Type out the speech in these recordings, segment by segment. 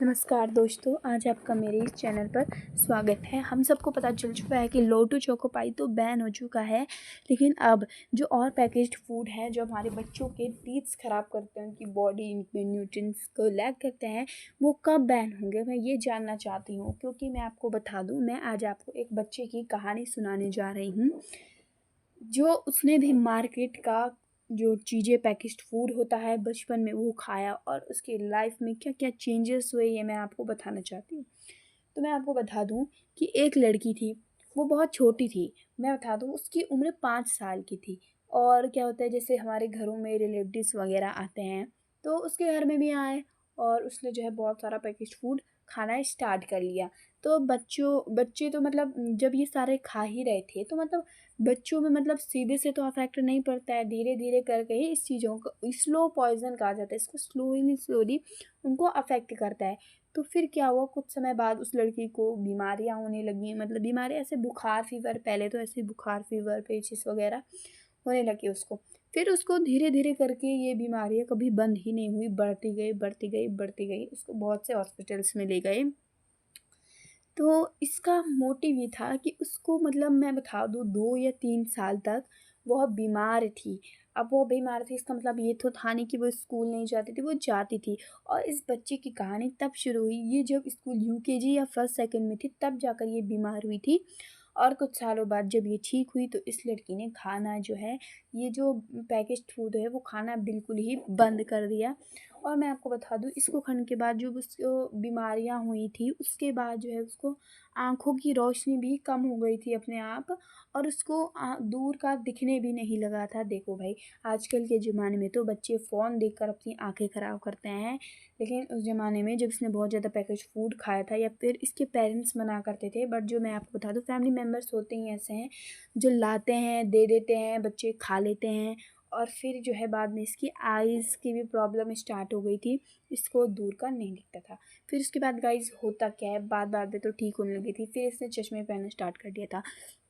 नमस्कार दोस्तों, आज आपका मेरे इस चैनल पर स्वागत है। हम सबको पता चल चुका है कि लोटो चोको पाई तो बैन हो चुका है, लेकिन अब जो और पैकेज्ड फूड है जो हमारे बच्चों के टीथ ख़राब करते हैं, उनकी बॉडी में न्यूट्रिएंट्स को लैक करते हैं, वो कब बैन होंगे मैं ये जानना चाहती हूँ। क्योंकि मैं आपको बता दूँ, मैं आज आपको एक बच्चे की कहानी सुनाने जा रही हूँ जो उसने भी मार्केट का जो चीज़ें पैकेज्ड फूड होता है बचपन में वो खाया और उसकी लाइफ में क्या क्या चेंजेस हुए ये मैं आपको बताना चाहती हूँ। तो मैं आपको बता दूँ कि एक लड़की थी, वो बहुत छोटी थी। मैं बता दूँ उसकी उम्र 5 साल की थी। और क्या होता है, जैसे हमारे घरों में रिलेटिव्स वगैरह आते हैं तो उसके घर में भी आए और उसने जो है बहुत सारा पैकेज्ड फूड खाना स्टार्ट कर लिया। तो बच्चे तो मतलब जब ये सारे खा ही रहे थे तो मतलब बच्चों में मतलब सीधे से तो अफेक्ट नहीं पड़ता है, धीरे धीरे करके ही इस चीज़ों को स्लो पॉइजन कहा जाता है, इसको स्लोली स्लोली उनको अफेक्ट करता है। तो फिर क्या हुआ, कुछ समय बाद उस लड़की को बीमारियां होने लगी, मतलब बीमारियां ऐसे बुखार फीवर, पहले तो ऐसे बुखार फीवर पेचिस वगैरह होने लगी उसको। फिर उसको धीरे धीरे करके ये बीमारियां कभी बंद ही नहीं हुई, बढ़ती गई बढ़ती गई बढ़ती गई, उसको बहुत से हॉस्पिटल्स में ले गए। तो इसका मोटिव ये था कि उसको मतलब मैं बता दूँ 2 या 3 साल तक वह बीमार थी। अब वो बीमार थी इसका मतलब ये तो था नहीं कि वो स्कूल नहीं जाती थी, वो जाती थी। और इस बच्चे की कहानी तब शुरू हुई, ये जब स्कूल यूकेजी या फर्स्ट सेकंड में थी तब जाकर ये बीमार हुई थी। और कुछ सालों बाद जब ये ठीक हुई तो इस लड़की ने खाना जो है, ये जो पैकेज्ड फूड है वो खाना बिल्कुल ही बंद कर दिया। और मैं आपको बता दूँ, इसको खाने के बाद जो उसको बीमारियां हुई थी उसके बाद जो है उसको आँखों की रोशनी भी कम हो गई थी अपने आप, और उसको दूर का दिखने भी नहीं लगा था। देखो भाई, आजकल के ज़माने में तो बच्चे फ़ोन देखकर अपनी आंखें ख़राब करते हैं, लेकिन उस ज़माने में जब इसने बहुत ज़्यादा पैकेज फूड खाया था या फिर इसके पेरेंट्स मना करते थे, बट जो मैं आपको बता दूँ फैमिली मेम्बर्स होते ही ऐसे हैं जो लाते हैं, दे देते हैं, बच्चे खा लेते हैं। और फिर जो है बाद में इसकी आइज़ की भी प्रॉब्लम स्टार्ट हो गई थी, इसको दूर का नहीं दिखता था। फिर उसके बाद गाइज़ होता क्या है, बाद में तो ठीक होने लगी थी, फिर इसने चश्मे पहनना स्टार्ट कर दिया था।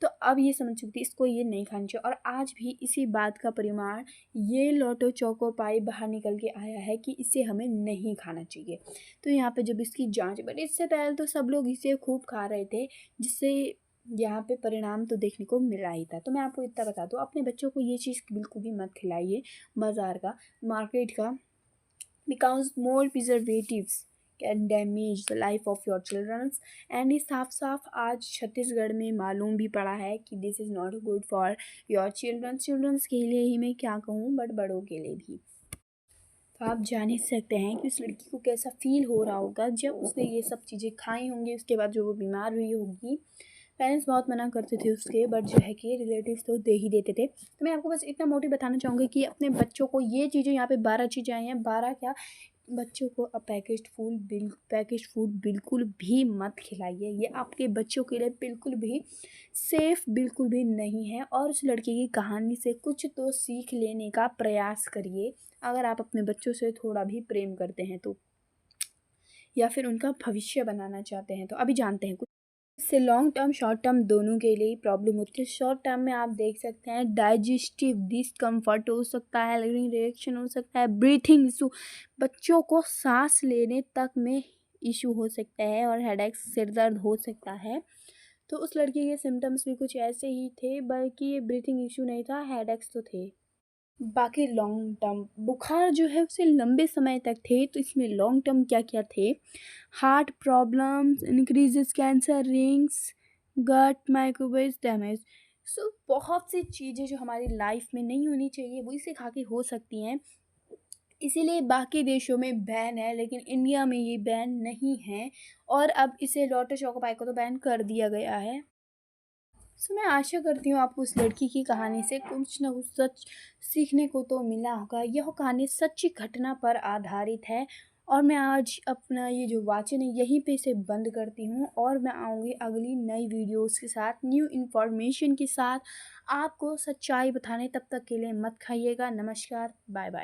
तो अब ये समझ चुकी थी इसको ये नहीं खानी चाहिए, और आज भी इसी बात का परिमाण ये लोटो चोको पाई बाहर निकल के आया है कि इसे हमें नहीं खाना चाहिए। तो यहाँ पे जब इसकी जांच, बट इससे पहले तो सब लोग इसे खूब खा रहे थे, जिससे यहाँ पे परिणाम तो देखने को मिला ही था। तो मैं आपको इतना बता दूँ, अपने बच्चों को ये चीज़ बिल्कुल भी मत खिलाइए बाज़ार का, मार्केट का, because more preservatives can damage the life of your childrens. And ये साफ साफ आज छत्तीसगढ़ में मालूम भी पड़ा है कि this is not good for your childrens के लिए ही मैं क्या कहूँ, बट बड़ों के लिए भी। तो आप जान ही सकते हैं कि उस लड़की को कैसा फ़ील हो रहा होगा जब उसने ये सब चीज़ें खाई होंगी, उसके बाद जो वो बीमार हुई होगी। पेरेंट्स बहुत मना करते थे उसके, बट जो है कि रिलेटिव्स तो दे ही देते थे। तो मैं आपको बस इतना मोटिव बताना चाहूँगी कि अपने बच्चों को ये चीज़ें, यहाँ पे 12 चीज़ें आई हैं, 12 क्या, बच्चों को अब पैकेज्ड फूड बिल्कुल भी मत खिलाइए। ये आपके बच्चों के लिए बिल्कुल भी सेफ़ बिल्कुल भी नहीं है। और उस लड़की की कहानी से कुछ तो सीख लेने का प्रयास करिए, अगर आप अपने बच्चों से थोड़ा भी प्रेम करते हैं तो, या फिर उनका भविष्य बनाना चाहते हैं तो। अभी जानते हैं कुछ, इससे लॉन्ग टर्म शॉर्ट टर्म दोनों के लिए प्रॉब्लम होती है। शॉर्ट टर्म में आप देख सकते हैं डाइजेस्टिव डिस्कम्फर्ट हो सकता है, एलर्जिक रिएक्शन हो सकता है, ब्रीथिंग इशू, बच्चों को सांस लेने तक में इशू हो सकता है, और हेडेक, सिर दर्द हो सकता है। तो उस लड़की के सिम्टम्स भी कुछ ऐसे ही थे, बल्कि ये ब्रीथिंग इशू नहीं था, हेडेक्स तो थे। बाकी लॉन्ग टर्म बुखार जो है उसे लंबे समय तक थे, तो इसमें लॉन्ग टर्म क्या क्या थे, heart problems, increases cancer rings, gut microbes damage. So बहुत सी चीज़ें जो हमारी लाइफ में नहीं होनी चाहिए वो इसे खा के हो सकती हैं। इसीलिए बाकी देशों में बैन है, लेकिन इंडिया में ये बैन नहीं है। और अब इसे लोटो चोकोपाई को तो बैन कर दिया गया है। सो मैं आशा करती हूँ आपको उस लड़की की कहानी से कुछ ना कुछ सच सीखने को तो मिला होगा। यह कहानी सच्ची घटना पर आधारित है। और मैं आज अपना ये जो वाचन है यहीं पे इसे बंद करती हूँ, और मैं आऊँगी अगली नई वीडियोस के साथ, न्यू इन्फॉर्मेशन के साथ आपको सच्चाई बताने। तब तक के लिए मत खाइएगा। नमस्कार, बाय बाय।